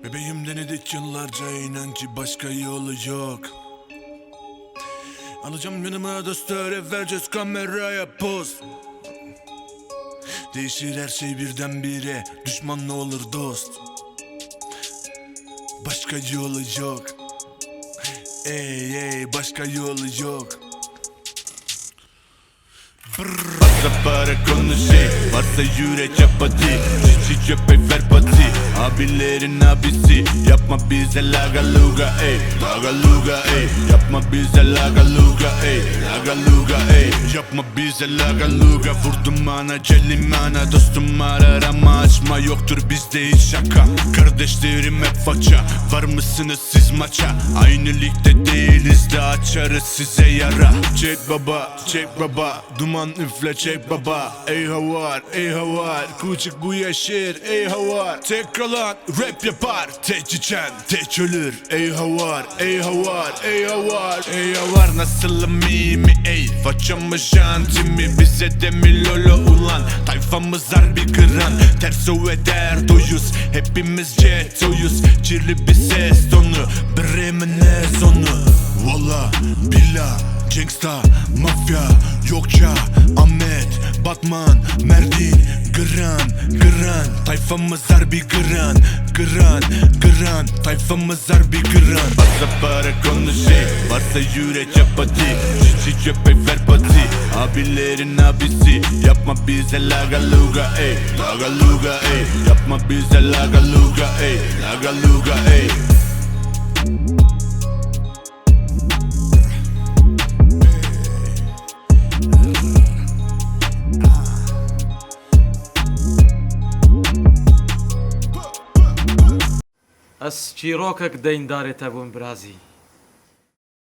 Bebeğim denedik yıllarca, inan ki başka yolu yok. Alacağım yanıma dostları, vereceğiz kameraya poz. Değişir her şey birdenbire, düşman ne olur dost. Başka yolu yok. Ey başka yolu yok. Varsa para konu şey, varsa yürek yap hadi. Çiçi köpek ver pati, abilerin abisi. Yapma bize laga luga ey, laga luga ey. Yapma bize laga luga ey, laga luga ey. Yapma bize laga luga. Vurdum ana celimana, dostum arar ama açma, yoktur bizde hiç şaka. Kardeşlerim hep faça, var mısınız siz maça? Aynı ligde değiliz de açarız size yara. Çek baba, çek baba, duman üfle çek baba. Ey havar, ey havar, küçük bu yaşır ey havar. Tek kalan rap yapar, tek içen tek ölür. Ey havar, ey havar, ey havar, ey havar. Nasılım iyi mi ey, façamı jantimi, bize de mi lolo ulan. Tayfamız harbi kıran, ters o eder doyuz. Hepimiz cetoyuz, kirli bir ses tonu. Bremen ne sonu. Valla, billah, gangsta, mafya, yokça, Ahmet, Batman, Merdin, Gıran, Gıran. Tayfamız harbi Gıran, Gıran, Gıran. Tayfamız harbi Gıran. Varsa para konu şey, varsa yürek yap hadi. Çiçi köpek ver pati, abilerin abisi. Yapma bize laga luga ey, laga luga ey. Yapma bize laga luga ey, laga luga ey. از چیرۆکێک دەین دارێتە بۆم برازی